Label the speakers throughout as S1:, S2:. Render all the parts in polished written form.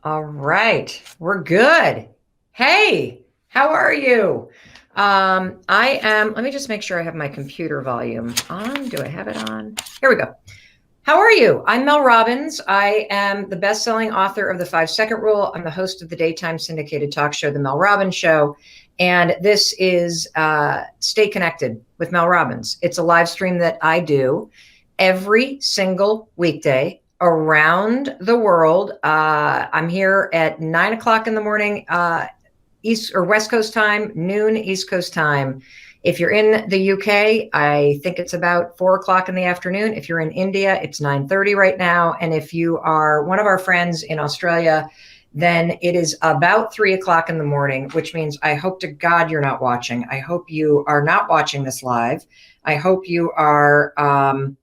S1: All right, we're good. Hey, how are you? Let me just make sure I have my computer volume on. Do I have it on? Here we go. How are you? I'm Mel Robbins. I am the best-selling author of The 5-Second Rule. I'm the host of the daytime syndicated talk show, The Mel Robbins Show. And this is Stay Connected with Mel Robbins. It's a live stream that I do every single weekday around the world. I'm here at 9 o'clock in the morning, East or West Coast time, noon East Coast time. If you're in the UK, I think it's about 4 o'clock in the afternoon. If you're in India, it's 9:30 right now. And if you are one of our friends in Australia, then it is about 3 o'clock in the morning, which means I hope to God you're not watching. I hope you are not watching this live. I hope you are, I'm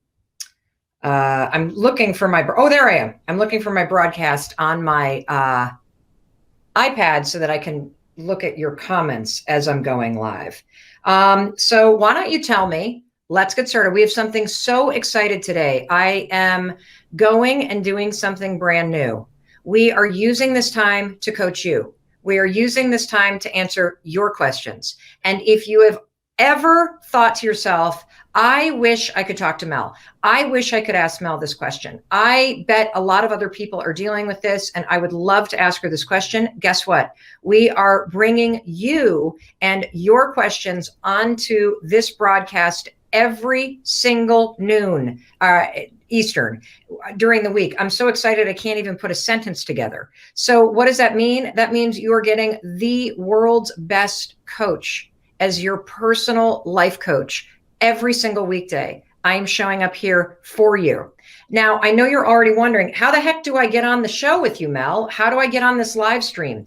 S1: looking for there I am. I'm looking for my broadcast on my iPad so that I can look at your comments as I'm going live. So why don't you tell me, let's get started. We have something so excited today. I am going and doing something brand new. We are using this time to coach you. We are using this time to answer your questions. And if you have ever thought to yourself, I wish I could talk to Mel. I wish I could ask Mel this question. I bet a lot of other people are dealing with this, and I would love to ask her this question. Guess what? We are bringing you and your questions onto this broadcast every single noon Eastern during the week. I'm so excited I can't even put a sentence together. So what does that mean? That means you are getting the world's best coach as your personal life coach. Every single weekday, I'm showing up here for you. Now, I know you're already wondering, how the heck do I get on the show with you, Mel? How do I get on this live stream?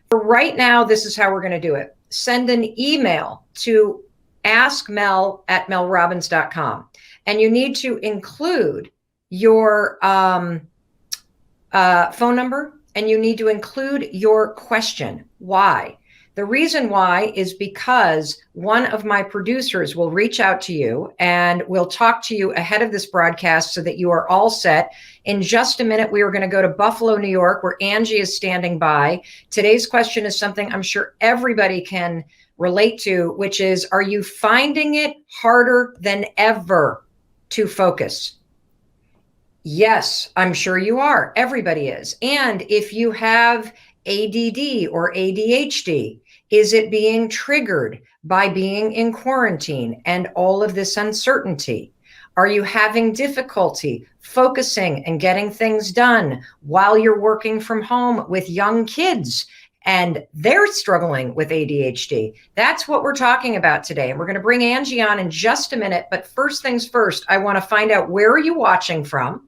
S1: For right now, this is how we're going to do it. Send an email to askmel@melrobbins.com. And you need to include your phone number, and you need to include your question. Why? The reason why is because one of my producers will reach out to you and will talk to you ahead of this broadcast so that you are all set. In just a minute, we are going to go to Buffalo, New York, where Angie is standing by. Today's question is something I'm sure everybody can relate to, which is, are you finding it harder than ever to focus? Yes, I'm sure you are. Everybody is. And if you have ADD or ADHD, is it being triggered by being in quarantine and all of this uncertainty? Are you having difficulty focusing and getting things done while you're working from home with young kids and they're struggling with ADHD? That's what we're talking about today. And we're going to bring Angie on in just a minute. But first things first, I want to find out, where are you watching from?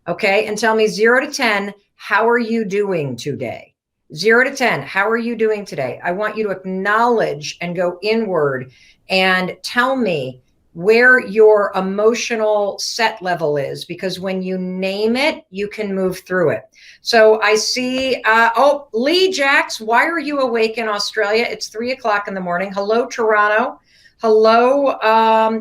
S1: Okay. And tell me 0 to 10, how are you doing today? 0 to 10, how are you doing today? I want you to acknowledge and go inward and tell me where your emotional set level is, because when you name it, you can move through it. So I see, Lee Jax, why are you awake in Australia? It's 3 o'clock in the morning. Hello, Toronto. Hello,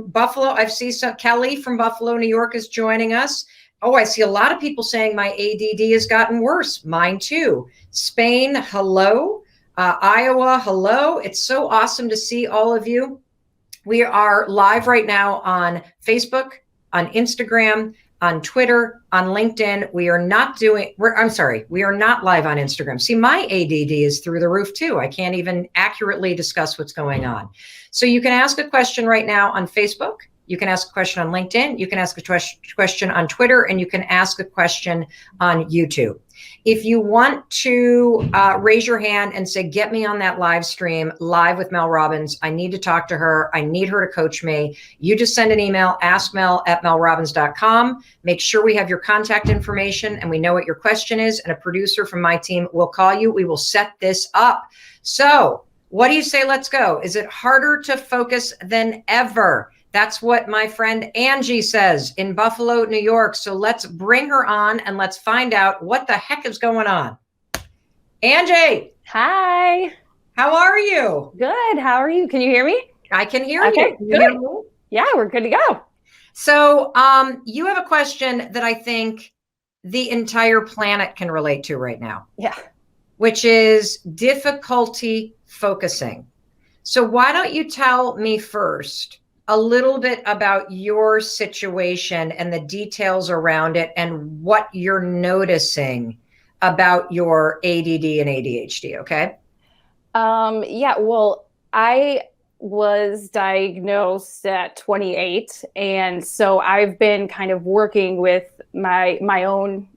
S1: Buffalo. I see Kelly from Buffalo, New York is joining us. Oh, I see a lot of people saying my ADD has gotten worse. Mine too. Spain, hello. Iowa, hello. It's so awesome to see all of you. We are live right now on Facebook, on Instagram, on Twitter, on LinkedIn. We are not live on Instagram. See, my ADD is through the roof too. I can't even accurately discuss what's going on. So you can ask a question right now on Facebook. You can ask a question on LinkedIn, you can ask a question on Twitter, and you can ask a question on YouTube. If you want to raise your hand and say, get me on that live stream, live with Mel Robbins, I need to talk to her, I need her to coach me, you just send an email, askmel@melrobbins.com. Make sure we have your contact information and we know what your question is, and a producer from my team will call you. We will set this up. So what do you say? Let's go. Is it harder to focus than ever? That's what my friend Angie says in Buffalo, New York. So let's bring her on and let's find out what the heck is going on. Angie.
S2: Hi.
S1: How are you?
S2: Good. How are you? Can you hear me?
S1: I can hear
S2: you. Good. Yeah, we're good to go.
S1: So you have a question that I think the entire planet can relate to right now.
S2: Yeah.
S1: which is difficulty focusing. So why don't you tell me first a little bit about your situation and the details around it and what you're noticing about your ADD and ADHD, okay?
S2: Yeah, well, I was diagnosed at 28, and so I've been kind of working with my own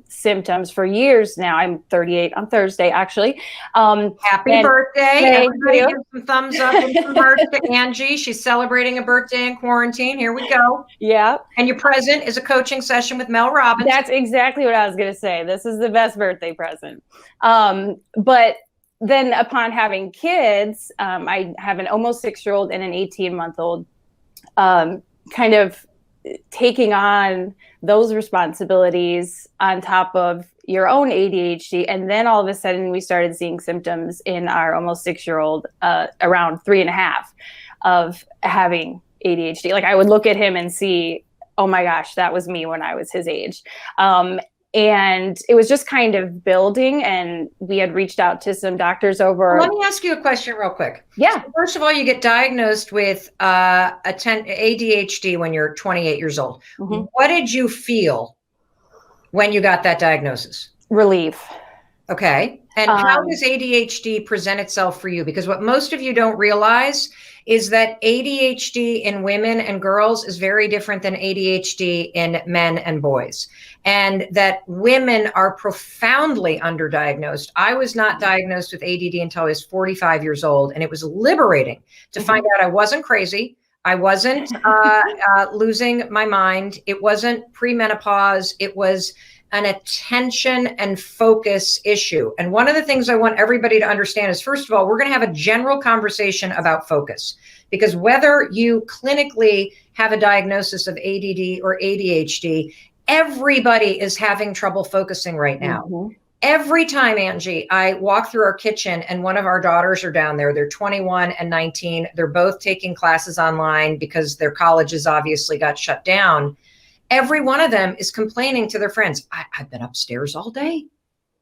S2: symptoms for years now. I'm 38 on Thursday, actually.
S1: Happy birthday. Everybody
S2: you.
S1: give some thumbs up and some hearts to Angie. She's celebrating a birthday in quarantine. Here we go.
S2: Yeah.
S1: And your present is a coaching session with Mel Robbins.
S2: That's exactly what I was going to say. This is the best birthday present. But then upon having kids, I have an almost 6-year-old and an 18-month-old, kind of taking on those responsibilities on top of your own ADHD. And then all of a sudden we started seeing symptoms in our almost 6-year-old around 3.5 of having ADHD. Like I would look at him and see, oh my gosh, that was me when I was his age. And it was just kind of building, and we had reached out to some doctors over.
S1: Let me ask you a question real quick.
S2: Yeah.
S1: So first of all, you get diagnosed with ADHD when you're 28 years old. Mm-hmm. What did you feel when you got that diagnosis?
S2: Relief.
S1: Okay. And how does ADHD present itself for you? Because what most of you don't realize is that ADHD in women and girls is very different than ADHD in men and boys. And that women are profoundly underdiagnosed. I was not diagnosed with ADD until I was 45 years old. And it was liberating to find out I wasn't crazy. I wasn't losing my mind. It wasn't premenopause. It was an attention and focus issue. And one of the things I want everybody to understand is, first of all, we're going to have a general conversation about focus, because whether you clinically have a diagnosis of ADD or ADHD, everybody is having trouble focusing right now. Mm-hmm. Every time, Angie, I walk through our kitchen and one of our daughters are down there. They're 21 and 19. They're both taking classes online because their colleges obviously got shut down. Every one of them is complaining to their friends. I've been upstairs all day.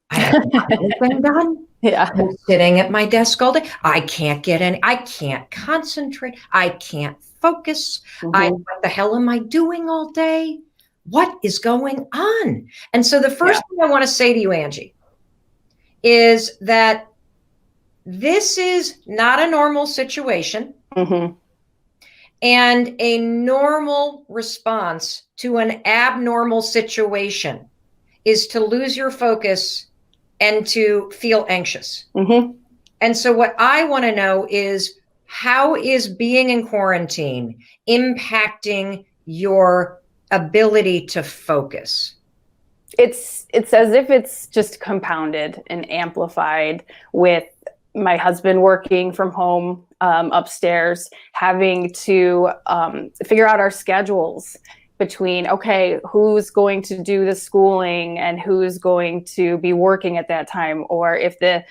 S1: I haven't got anything done.
S2: Yeah.
S1: I'm sitting at my desk all day. I can't concentrate. I can't focus.
S2: Mm-hmm.
S1: What the hell am I doing all day? What is going on? And so the first thing I want to say to you, Angie, is that this is not a normal situation. Mm-hmm. And a normal response to an abnormal situation is to lose your focus and to feel anxious. Mm-hmm. And so what I want to know is, how is being in quarantine impacting your ability to focus?
S2: It's as if it's just compounded and amplified with my husband working from home upstairs, having to figure out our schedules between, okay, who's going to do the schooling and who's going to be working at that time, or if the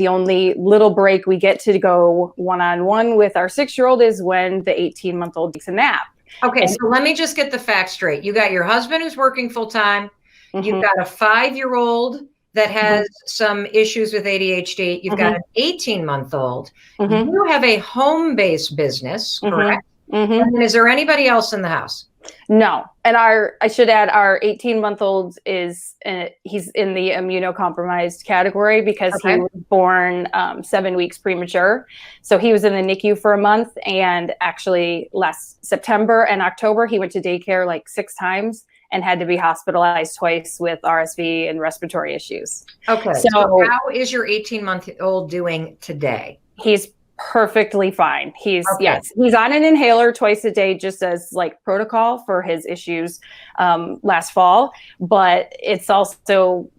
S2: only little break we get to go one-on-one with our 6-year-old is when the 18-month-old takes a nap.
S1: Okay, so let me just get the facts straight. You got your husband who's working full-time. Mm-hmm. You've got a 5-year-old that has some issues with ADHD. You've got an 18-month-old. Mm-hmm. You have a home-based business, correct? Mm-hmm. And is there anybody else in the house?
S2: No. And I should add, our 18-month-old is, he's in the immunocompromised category because he was born 7 weeks premature. So he was in the NICU for a month, and actually last September and October, he went to daycare like 6 times and had to be hospitalized twice with RSV and respiratory issues.
S1: Okay. So how is your 18-month-old doing today?
S2: He's perfectly fine. He's on an inhaler twice a day, just as like protocol for his issues last fall. But it's also,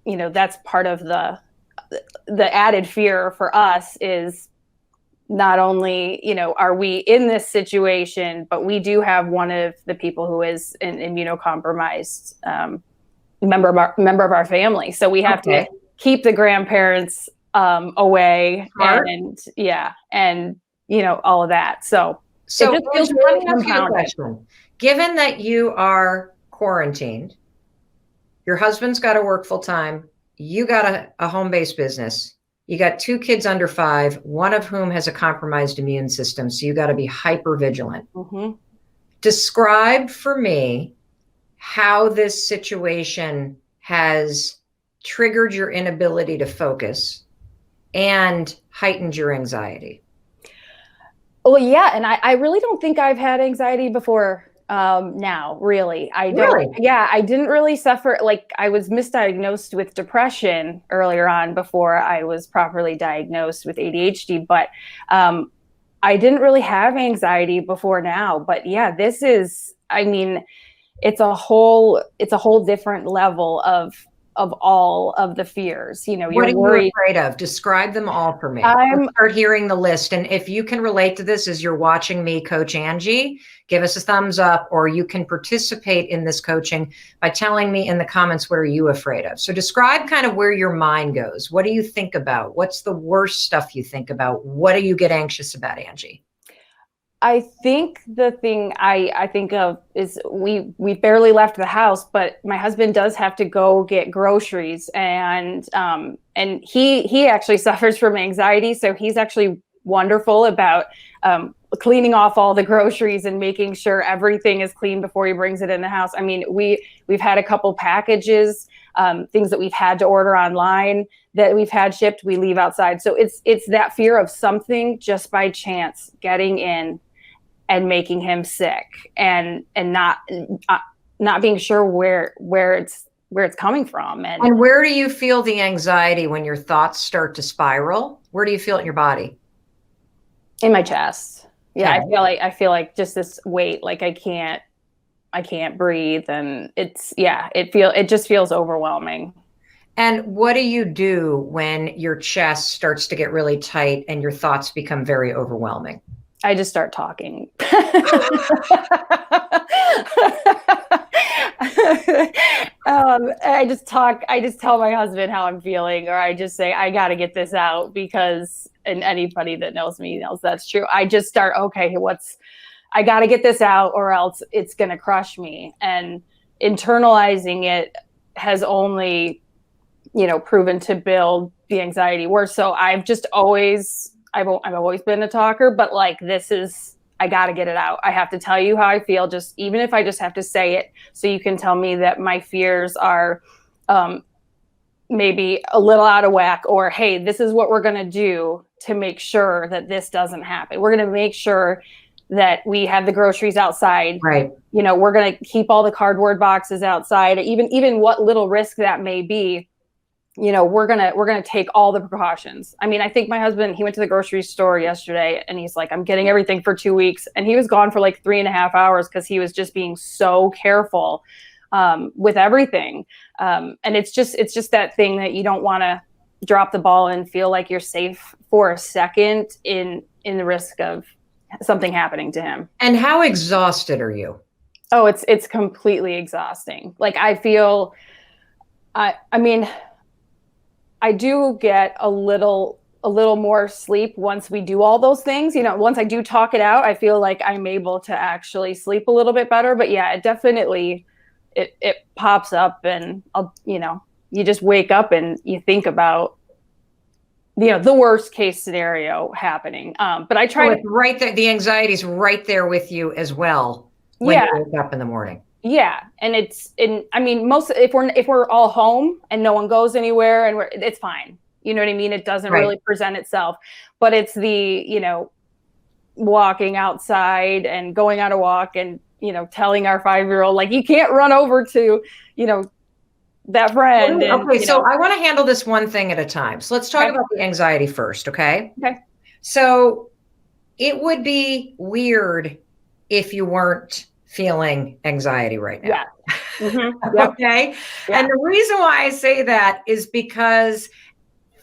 S2: that's part of the added fear for us is not only, are we in this situation, but we do have one of the people who is an immunocompromised member of our family. So we have to keep the grandparents away, and all of that. So
S1: let me ask you a question. Given that you are quarantined, your husband's got to work full time, you got a home-based business. You got 2 kids under 5, one of whom has a compromised immune system. So you got to be hyper vigilant.
S2: Mm-hmm.
S1: Describe for me how this situation has triggered your inability to focus and heightened your anxiety.
S2: Well, yeah. And I really don't think I've had anxiety before now, really. I don't.
S1: Really?
S2: Yeah, I didn't really suffer. Like, I was misdiagnosed with depression earlier on before I was properly diagnosed with ADHD. But I didn't really have anxiety before now. But yeah, this is, I mean, it's a whole different level of all of the fears. You know,
S1: What are
S2: you're
S1: you
S2: worried.
S1: afraid of? Describe them all for me.
S2: I'm
S1: Let's start hearing the list. And if you can relate to this as you're watching me coach Angie, give us a thumbs up, or you can participate in this coaching by telling me in the comments, what are you afraid of? So describe kind of where your mind goes. What do you think about? What's the worst stuff you think about? What do you get anxious about, Angie?
S2: I think the thing I think of is we barely left the house, but my husband does have to go get groceries, and he actually suffers from anxiety, so he's actually wonderful about cleaning off all the groceries and making sure everything is clean before he brings it in the house. I mean, we've had a couple packages, things that we've had to order online that we've had shipped, we leave outside. So it's that fear of something just by chance getting in and making him sick, and not being sure where it's coming from.
S1: And where do you feel the anxiety when your thoughts start to spiral? Where do you feel it in your body?
S2: In my chest. Yeah,
S1: Okay.
S2: I feel like just this weight, like I can't breathe, and it just feels overwhelming.
S1: And what do you do when your chest starts to get really tight and your thoughts become very overwhelming?
S2: I just start talking. I just tell my husband how I'm feeling, or I just say, I got to get this out, because, and anybody that knows me knows that's true. I just start, okay, I got to get this out, or else it's going to crush me. And internalizing it has only, proven to build the anxiety worse. So I've always been a talker, but like, I got to get it out. I have to tell you how I feel, just even if I just have to say it, so you can tell me that my fears are maybe a little out of whack, or, hey, this is what we're going to do to make sure that this doesn't happen. We're going to make sure that we have the groceries outside.
S1: Right.
S2: We're going to keep all the cardboard boxes outside, even what little risk that may be. We're gonna take all the precautions. I mean, I think my husband, he went to the grocery store yesterday, and he's like, I'm getting everything for 2 weeks, and he was gone for like 3.5 hours because he was just being so careful with everything. And it's just that thing that you don't want to drop the ball and feel like you're safe for a second in the risk of something happening to him.
S1: And how exhausted are you?
S2: Oh, it's completely exhausting. Like, I feel, I mean, I do get a little more sleep once we do all those things. Once I do talk it out, I feel like I'm able to actually sleep a little bit better. But yeah, it definitely, it pops up, and you just wake up and you think about, the worst case scenario happening. But I try to,
S1: it's right there. The anxiety is right there with you as well when you wake up in the morning.
S2: Yeah. And I mean, if we're all home and no one goes anywhere, and it's fine. You know what I mean? It doesn't really present itself, but it's the, walking outside and going on a walk, and, telling our 5-year-old, like, you can't run over to, that friend.
S1: Okay. So I want to handle this one thing at a time. So let's talk about the anxiety first. Okay.
S2: Okay.
S1: So it would be weird if you weren't feeling anxiety right now.
S2: Yeah. Mm-hmm. Yep.
S1: Okay.
S2: Yeah.
S1: And the reason why I say that is because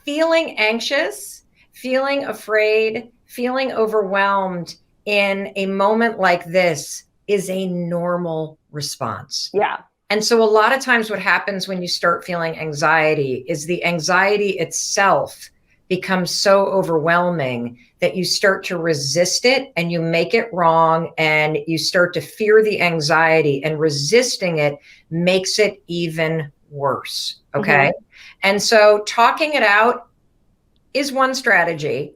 S1: feeling anxious, feeling afraid, feeling overwhelmed in a moment like this is a normal response.
S2: Yeah.
S1: And so a lot of times what happens when you start feeling anxiety is the anxiety itself becomes so overwhelming that you start to resist it, and you make it wrong, and you start to fear the anxiety, and resisting it makes it even worse. Okay. And so talking it out is one strategy.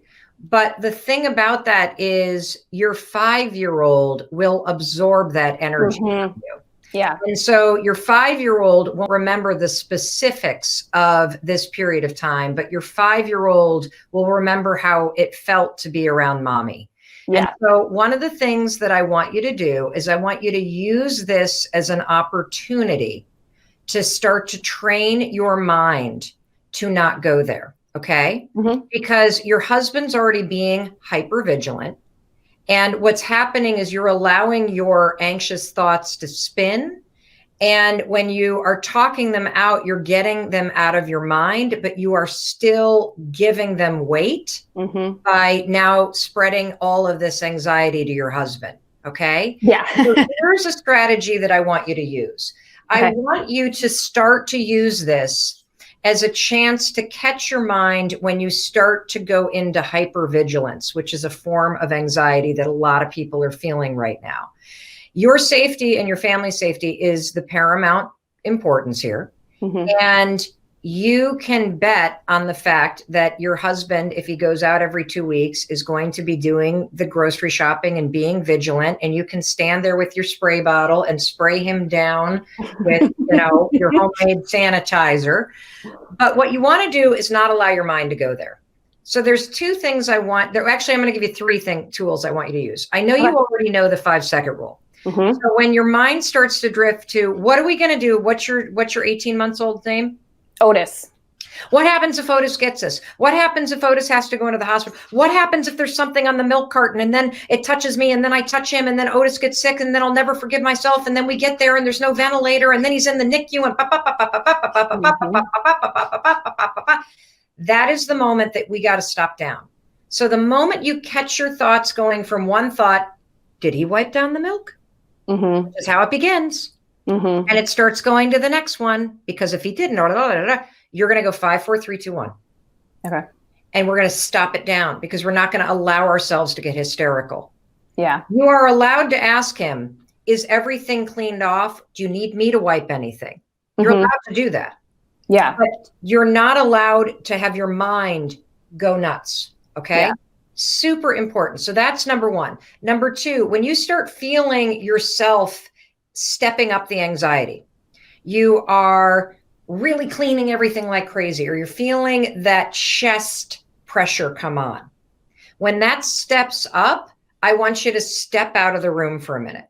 S1: But the thing about that is your 5-year-old will absorb that energy from you.
S2: Yeah.
S1: And so your 5-year-old won't remember the specifics of this period of time, but your 5-year-old will remember how it felt to be around mommy.
S2: Yeah.
S1: And so one of the things that I want you to do is I want you to use this as an opportunity to start to train your mind to not go there. Okay. Because your husband's already being hyper vigilant. And what's happening is you're allowing your anxious thoughts to spin. And when you are talking them out, you're getting them out of your mind, but you are still giving them weight by now spreading all of this anxiety to your husband. Okay.
S2: Yeah.
S1: So here's a strategy that I want you to use. I want you to start to use this as a chance to catch your mind when you start to go into hypervigilance, which is a form of anxiety that a lot of people are feeling right now. Your safety and your family's safety is the paramount importance here. And you can bet on the fact that your husband, if he goes out every 2 weeks, is going to be doing the grocery shopping and being vigilant. And you can stand there with your spray bottle and spray him down with, your homemade sanitizer. But what you want to do is not allow your mind to go there. So there's 2 things I want. Actually, I'm going to give you 3 tools I want you to use. I know you already know the 5-second rule. So when your mind starts to drift to, what are we going to do? What's your 18 months old name?
S2: Otis.
S1: What happens if Otis gets us? What happens if Otis has to go into the hospital? What happens if there's something on the milk carton and then it touches me and then I touch him and then Otis gets sick and then I'll never forgive myself and then we get there and there's no ventilator and then he's in the NICU and that is the moment that we got to stop down. So the moment you catch your thoughts going from one thought, did he wipe down the milk? Which is how it begins. And it starts going to the next one, because if he didn't, you're going to go 5, 4, 3, 2, 1.
S2: Okay.
S1: And we're going to stop it down because we're not going to allow ourselves to get hysterical.
S2: Yeah.
S1: You are allowed to ask him, is everything cleaned off? Do you need me to wipe anything? You're allowed to do that.
S2: Yeah.
S1: But you're not allowed to have your mind go nuts. Okay. Yeah. Super important. So that's number 1. Number 2, when you start feeling yourself stepping up the anxiety, you are really cleaning everything like crazy, or you're feeling that chest pressure come on. When that steps up, I want you to step out of the room for a minute.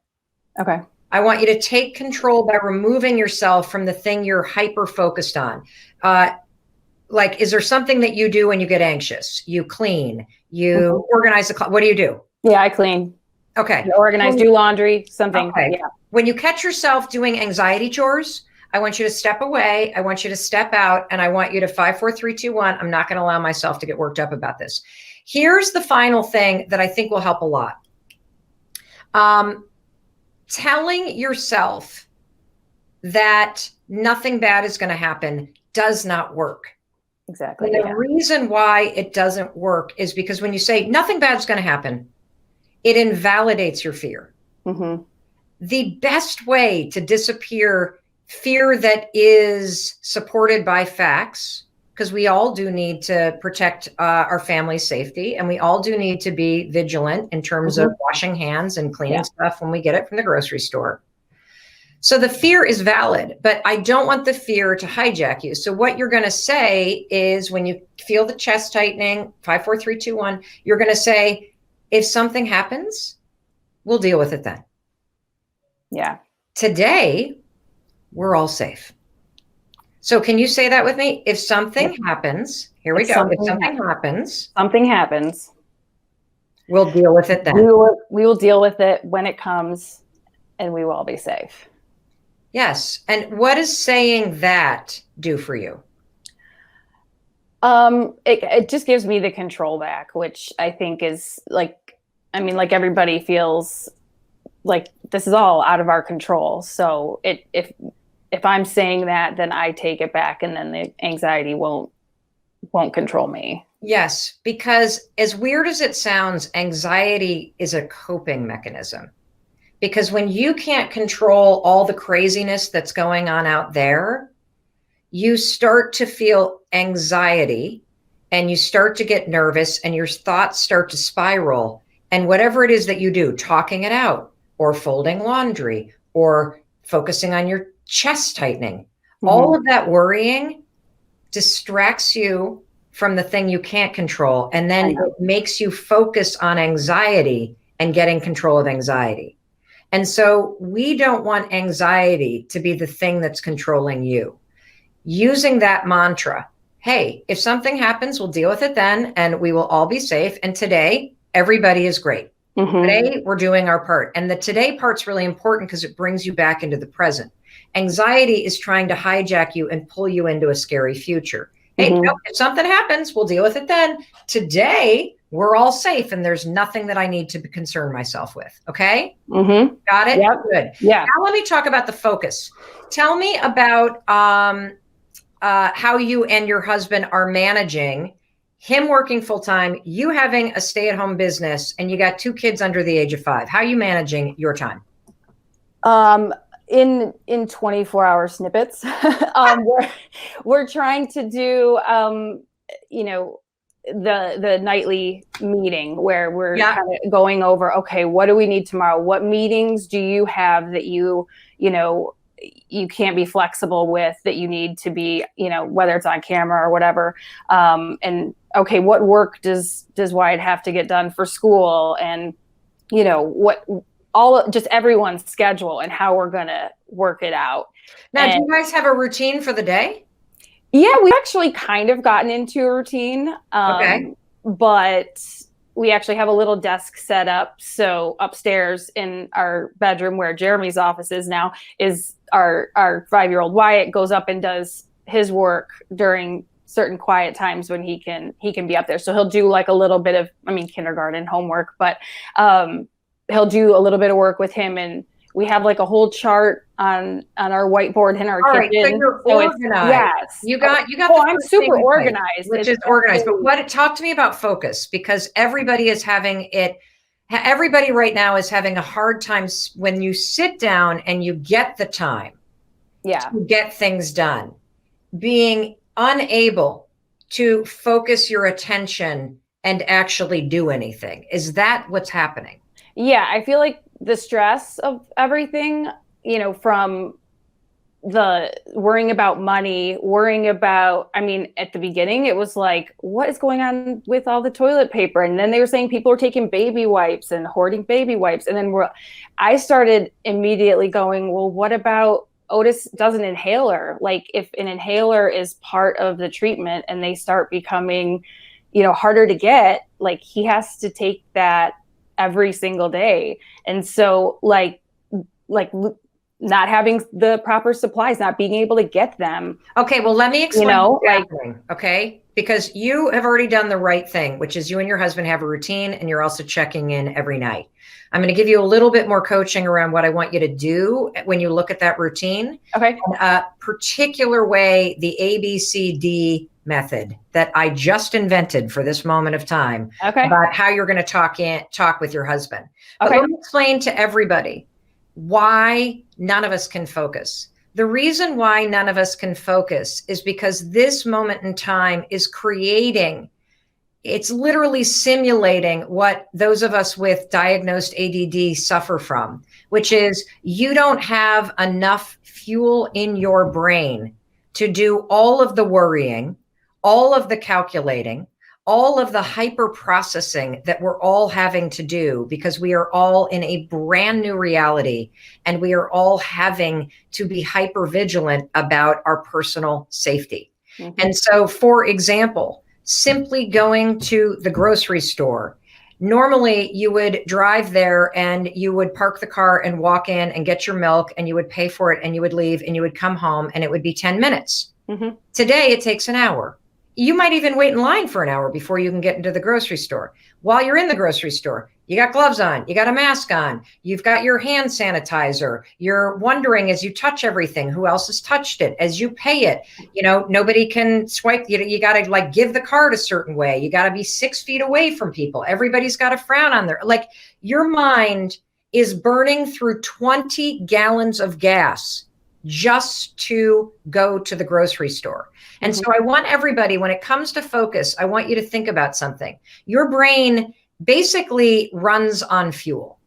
S2: Okay.
S1: I want you to take control by removing yourself from the thing you're hyper focused on. Like, is there something that you do when you get anxious? You clean, you organize the, what do you do?
S2: Yeah, I clean.
S1: Okay.
S2: Organize, do laundry, something.
S1: Okay.
S2: Yeah.
S1: When you catch yourself doing anxiety chores, I want you to step away. I want you to step out, and I want you to 5, 4, 3, 2, 1. I'm not going to allow myself to get worked up about this. Here's the final thing that I think will help a lot. Telling yourself that nothing bad is going to happen does not work.
S2: Exactly.
S1: And the reason why it doesn't work is because when you say nothing bad is going to happen, it invalidates your fear. The best way to disappear fear that is supported by facts, because we all do need to protect our family's safety, and we all do need to be vigilant in terms of washing hands and cleaning stuff when we get it from the grocery store. So the fear is valid, but I don't want the fear to hijack you. So what you're going to say is, when you feel the chest tightening, 5, 4, 3, 2, 1, you're going to say, if something happens, we'll deal with it then. Yeah. Today, we're all safe. So can you say that with me? If something happens, here we go. If something happens, we'll deal with it then.
S2: We will deal with it when it comes, and we will all be safe.
S1: Yes. And what does saying that do for you?
S2: It just gives me the control back, which I think is like everybody feels like this is all out of our control. So if I'm saying that, then I take it back, and then the anxiety won't control me.
S1: Yes, because as weird as it sounds, anxiety is a coping mechanism. Because when you can't control all the craziness that's going on out there, you start to feel anxiety and you start to get nervous and your thoughts start to spiral. And whatever it is that you do, talking it out or folding laundry or focusing on your chest tightening, all of that worrying distracts you from the thing you can't control. And then it makes you focus on anxiety and getting control of anxiety. And so we don't want anxiety to be the thing that's controlling you. Using that mantra, hey, if something happens, we'll deal with it then, and we will all be safe. And today, everybody is great. Today, we're doing our part. And the today part's really important because it brings you back into the present. Anxiety is trying to hijack you and pull you into a scary future. Hey, no, if something happens, we'll deal with it then. Today, we're all safe and there's nothing that I need to concern myself with. Okay? Got it?
S2: Yep.
S1: Good.
S2: Yeah.
S1: Now let me talk about the focus. Tell me about how you and your husband are managing him working full-time, you having a stay-at-home business, and you got 2 kids under the age of 5. How are you managing your time?
S2: In 24-hour snippets. We're trying to do the nightly meeting where we're kind of going over, okay, what do we need tomorrow? What meetings do you have that you can't be flexible with, that you need to be, whether it's on camera or whatever. And okay, what work does Wyatt have to get done for school? And, just everyone's schedule and how we're going to work it out.
S1: Now, do you guys have a routine for the day?
S2: Yeah, we've actually kind of gotten into a routine. But we actually have a little desk set up. So upstairs in our bedroom where Jeremy's office is now is our 5-year-old Wyatt goes up and does his work during certain quiet times when he can be up there. So he'll do like a little bit of, kindergarten homework, but he'll do a little bit of work with him. And we have like a whole chart on our whiteboard in our kitchen.
S1: Right, so you're organized.
S2: Yes.
S1: You got
S2: I'm super organized.
S1: Which is organized. But talk to me about focus, because everybody is having it. Everybody right now is having a hard time when you sit down and you get the time to get things done, being unable to focus your attention and actually do anything. Is that what's happening?
S2: Yeah, I feel like the stress of everything, from the worrying about money, at the beginning, it was like, what is going on with all the toilet paper? And then they were saying people are taking baby wipes and hoarding baby wipes. And then I started immediately going, well, what about Otis does an inhaler? Like if an inhaler is part of the treatment and they start becoming, harder to get, like he has to take that every single day. And so like not having the proper supplies, not being able to get them.
S1: Okay, well, let me explain okay? Because you have already done the right thing, which is you and your husband have a routine and you're also checking in every night. I'm going to give you a little bit more coaching around what I want you to do when you look at that routine.
S2: Okay.
S1: A particular way, the ABCD method that I just invented for this moment of time about how you're going to talk with your husband. But let me explain to everybody why none of us can focus. The reason why none of us can focus is because this moment in time is it's literally simulating what those of us with diagnosed ADD suffer from, which is you don't have enough fuel in your brain to do all of the worrying, all of the calculating, all of the hyper processing that we're all having to do, because we are all in a brand new reality and we are all having to be hyper vigilant about our personal safety. And so, for example, simply going to the grocery store. Normally you would drive there and you would park the car and walk in and get your milk and you would pay for it and you would leave and you would come home and it would be 10 minutes. Today it takes an hour. You might even wait in line for an hour before you can get into the grocery store. While you're in the grocery store, you got gloves on, you got a mask on, you've got your hand sanitizer. You're wondering as you touch everything, who else has touched it? As you pay it, nobody can swipe. You got to give the card a certain way. You got to be 6 feet away from people. Everybody's got a frown on their, your mind is burning through 20 gallons of gas just to go to the grocery store. And so I want everybody, when it comes to focus, I want you to think about something. Your brain basically runs on fuel.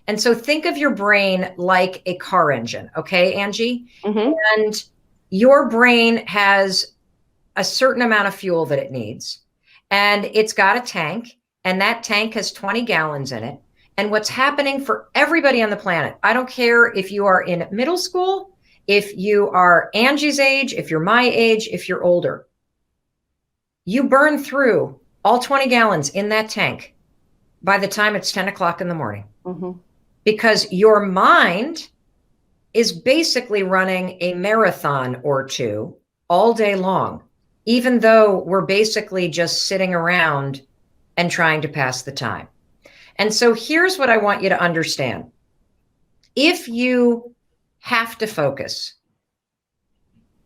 S1: And so think of your brain like a car engine. Okay, Angie? And your brain has a certain amount of fuel that it needs. And it's got a tank, and that tank has 20 gallons in it. And what's happening for everybody on the planet, I don't care if you are in middle school, if you are Angie's age, if you're my age, if you're older, you burn through all 20 gallons in that tank by the time it's 10 o'clock in the morning. Because your mind is basically running a marathon or two all day long, even though we're basically just sitting around and trying to pass the time. And so here's what I want you to understand. If you have to focus,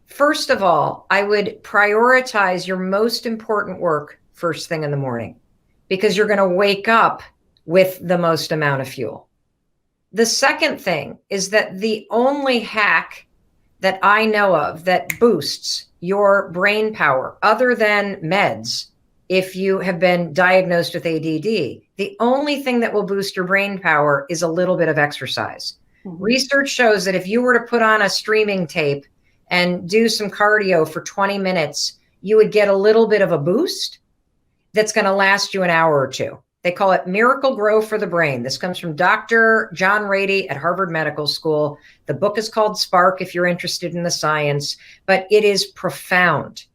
S1: first of all, I would prioritize your most important work first thing in the morning, because you're going to wake up with the most amount of fuel. The second thing is that the only hack that I know of that boosts your brain power, other than meds, if you have been diagnosed with ADD, the only thing that will boost your brain power is a little bit of exercise. Research shows that if you were to put on a streaming tape and do some cardio for 20 minutes, you would get a little bit of a boost that's going to last you an hour or two. They call it Miracle Grow for the Brain. This comes from Dr. John Rady at Harvard Medical School. The book is called Spark if you're interested in the science, but it is profound.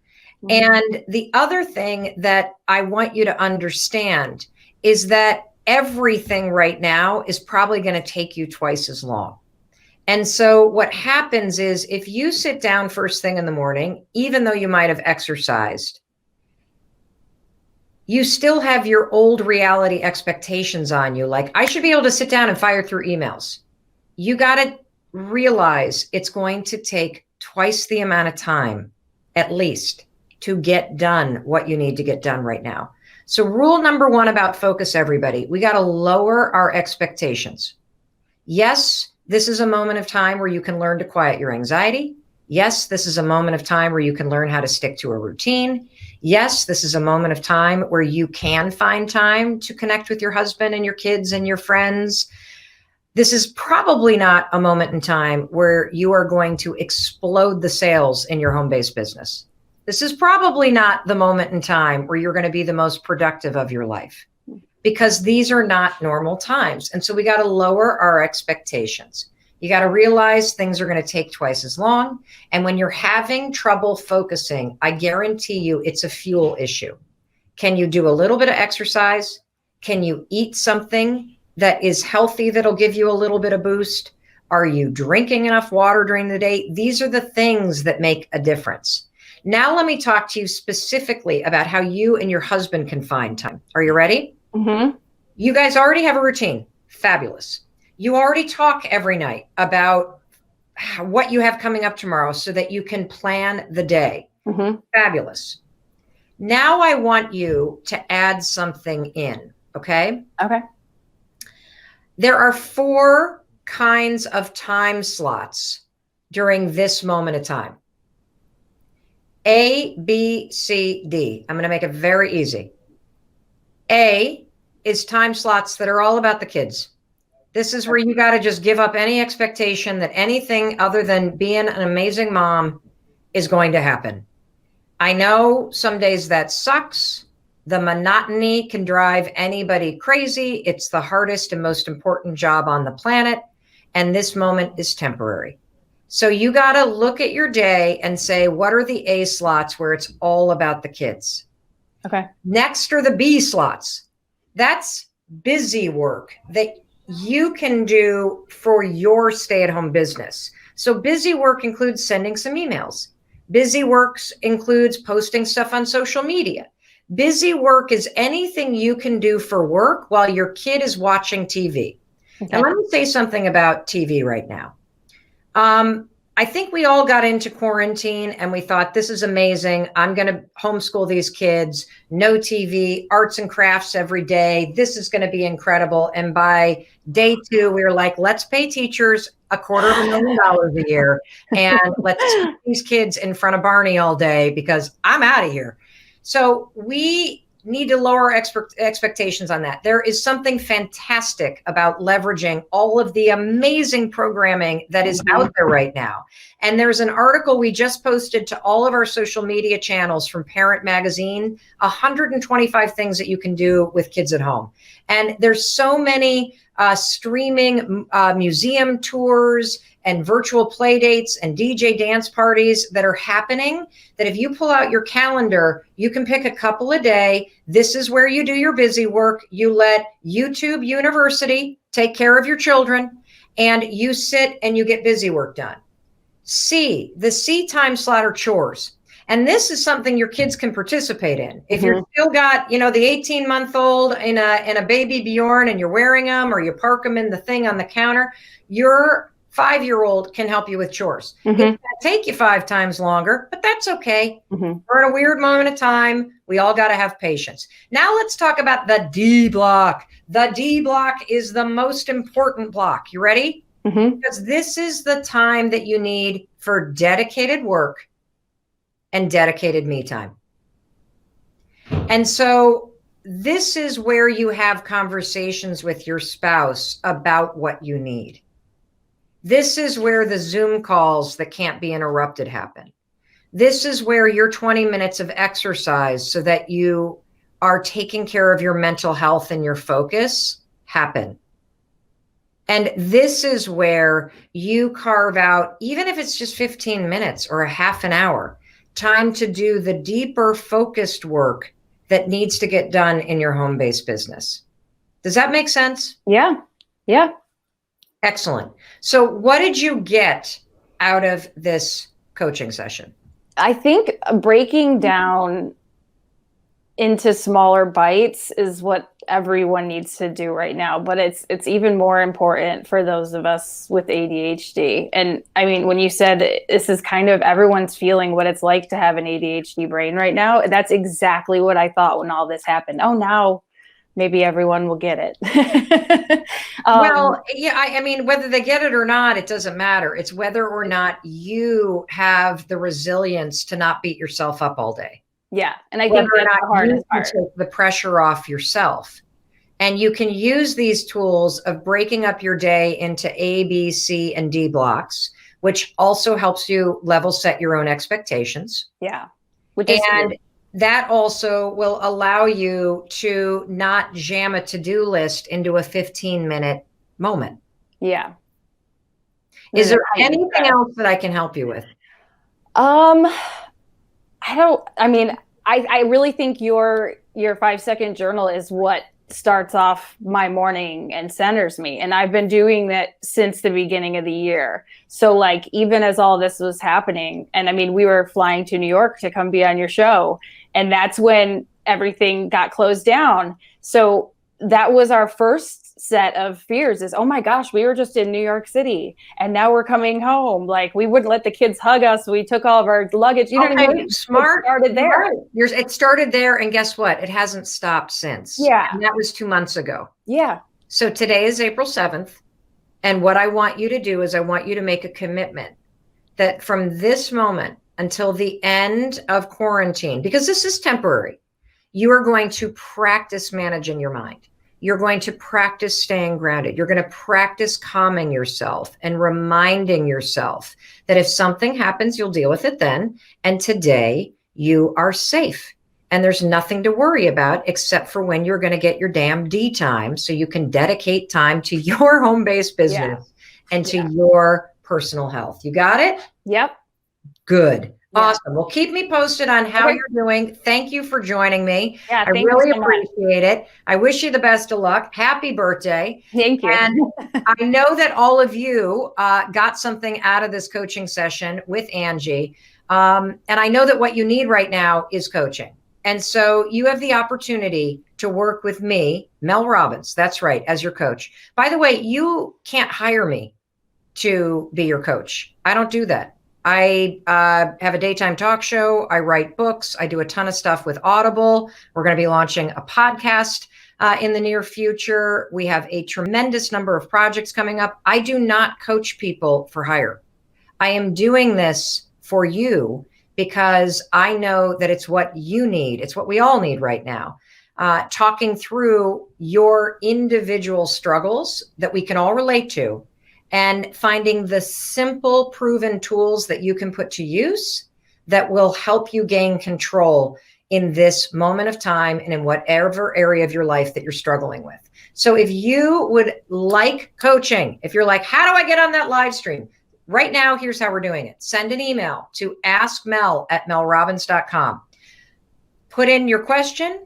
S1: And the other thing that I want you to understand is that everything right now is probably going to take you twice as long. And so what happens is if you sit down first thing in the morning, even though you might have exercised, you still have your old reality expectations on you. Like, I should be able to sit down and fire through emails. You got to realize it's going to take twice the amount of time, at least, to get done what you need to get done right now. So rule number one about focus, everybody, we got to lower our expectations. Yes, this is a moment of time where you can learn to quiet your anxiety. Yes, this is a moment of time where you can learn how to stick to a routine. Yes, this is a moment of time where you can find time to connect with your husband and your kids and your friends. This is probably not a moment in time where you are going to explode the sales in your home-based business. This is probably not the moment in time where you're going to be the most productive of your life, because these are not normal times. And so we got to lower our expectations. You got to realize things are going to take twice as long. And when you're having trouble focusing, I guarantee you it's a fuel issue. Can you do a little bit of exercise? Can you eat something that is healthy that'll give you a little bit of boost? Are you drinking enough water during the day? These are the things that make a difference. Now let me talk to you specifically about how you and your husband can find time. Are you ready? You guys already have a routine. Fabulous. You already talk every night about what you have coming up tomorrow so that you can plan the day. Fabulous. Now I want you to add something in, okay?
S2: Okay.
S1: There are 4 kinds of time slots during this moment of time. A, B, C, D. I'm going to make it very easy. A is time slots that are all about the kids. This is where you got to just give up any expectation that anything other than being an amazing mom is going to happen. I know some days that sucks. The monotony can drive anybody crazy. It's the hardest and most important job on the planet. And this moment is temporary. So you got to look at your day and say, what are the A slots where it's all about the kids?
S2: Okay.
S1: Next are the B slots. That's busy work that you can do for your stay-at-home business. So busy work includes sending some emails. Busy work includes posting stuff on social media. Busy work is anything you can do for work while your kid is watching TV. Okay. Now, let me say something about TV right now. I think we all got into quarantine and we thought, this is amazing. I'm going to homeschool these kids, no TV, arts and crafts every day. This is going to be incredible. And by day 2, we were like, let's pay teachers $250,000 a year. And let's keep these kids in front of Barney all day because I'm out of here. So we need to lower expectations on that. There is something fantastic about leveraging all of the amazing programming that is out there right now. And there's an article we just posted to all of our social media channels from Parent Magazine, 125 things that you can do with kids at home. And there's so many streaming museum tours and virtual play dates and DJ dance parties that are happening, that if you pull out your calendar, you can pick a couple a day. This is where you do your busy work. You let YouTube University take care of your children, and you sit and you get busy work done. The C time slot are chores. And this is something your kids can participate in. If you're still got, the 18-month-old in a baby Bjorn and you're wearing them, or you park them in the thing on the counter, your 5-year-old can help you with chores. It's going to take you 5 times longer, but that's okay. We're in a weird moment of time. We all got to have patience. Now let's talk about the D block. The D block is the most important block. You ready? Because this is the time that you need for dedicated work and dedicated me time. And so this is where you have conversations with your spouse about what you need. This is where the Zoom calls that can't be interrupted happen. This is where your 20 minutes of exercise so that you are taking care of your mental health and your focus happen. And this is where you carve out, even if it's just 15 minutes or a half an hour, time to do the deeper focused work that needs to get done in your home-based business. Does that make sense?
S2: Yeah.
S1: Excellent. So what did you get out of this coaching session?
S2: I think breaking down into smaller bites is what everyone needs to do right now, but it's even more important for those of us with ADHD. And I mean, when you said this is kind of everyone's feeling what it's like to have an ADHD brain right now, that's exactly what I thought when all this happened. Oh, now maybe everyone will get it.
S1: Well, yeah, I mean, whether they get it or not, it doesn't matter. It's whether or not you have the resilience to not beat yourself up all day.
S2: Yeah. And I think that's the hardest part.
S1: Take the pressure off yourself. And you can use these tools of breaking up your day into A, B, C, and D blocks, which also helps you level set your own expectations.
S2: Yeah.
S1: And that also will allow you to not jam a to-do list into a 15-minute moment.
S2: Yeah.
S1: Is there anything else that I can help you with?
S2: I really think your 5-second journal is what starts off my morning and centers me. And I've been doing that since the beginning of the year. So like, even as all this was happening, and I mean, we were flying to New York to come be on your show, and that's when everything got closed down. So that was our first set of fears is, oh my gosh, we were just in New York City and now we're coming home. Like, we wouldn't let the kids hug us. We took all of our luggage. You know what I mean?
S1: Smart.
S2: It started there.
S1: Right. It started there. And guess what? It hasn't stopped since.
S2: Yeah.
S1: And that was 2 months ago.
S2: Yeah.
S1: So today is April 7th. And what I want you to do is I want you to make a commitment that from this moment until the end of quarantine, because this is temporary, you are going to practice managing your mind. You're going to practice staying grounded. You're going to practice calming yourself and reminding yourself that if something happens, you'll deal with it then. And today you are safe. And there's nothing to worry about except for when you're going to get your damn D time so you can dedicate time to your home-based business and to your personal health. You got it?
S2: Yep.
S1: Good. Yeah. Awesome. Well, keep me posted on how you're doing. Thank you for joining me.
S2: Yeah,
S1: I really appreciate it. I wish you the best of luck. Happy birthday.
S2: Thank you.
S1: And I know that all of you got something out of this coaching session with Angie. And I know that what you need right now is coaching. And so you have the opportunity to work with me, Mel Robbins. That's right, as your coach. By the way, you can't hire me to be your coach. I don't do that. I have a daytime talk show. I write books. I do a ton of stuff with Audible. We're going to be launching a podcast in the near future. We have a tremendous number of projects coming up. I do not coach people for hire. I am doing this for you because I know that it's what you need. It's what we all need right now. Talking through your individual struggles that we can all relate to, and finding the simple, proven tools that you can put to use that will help you gain control in this moment of time and in whatever area of your life that you're struggling with. So if you would like coaching, if you're like, how do I get on that live stream? Right now, here's how we're doing it. Send an email to askmel@melrobbins.com. Put in your question,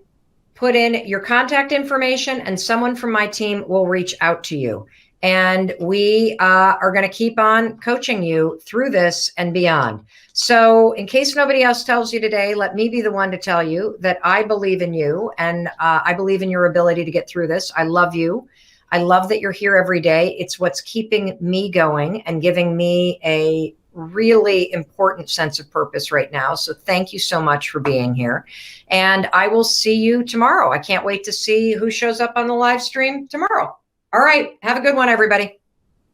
S1: put in your contact information, and someone from my team will reach out to you. And we are going to keep on coaching you through this and beyond. So in case nobody else tells you today, let me be the one to tell you that I believe in you, and I believe in your ability to get through this. I love you. I love that you're here every day. It's what's keeping me going and giving me a really important sense of purpose right now. So thank you so much for being here. And I will see you tomorrow. I can't wait to see who shows up on the live stream tomorrow. All right. Have a good one, everybody.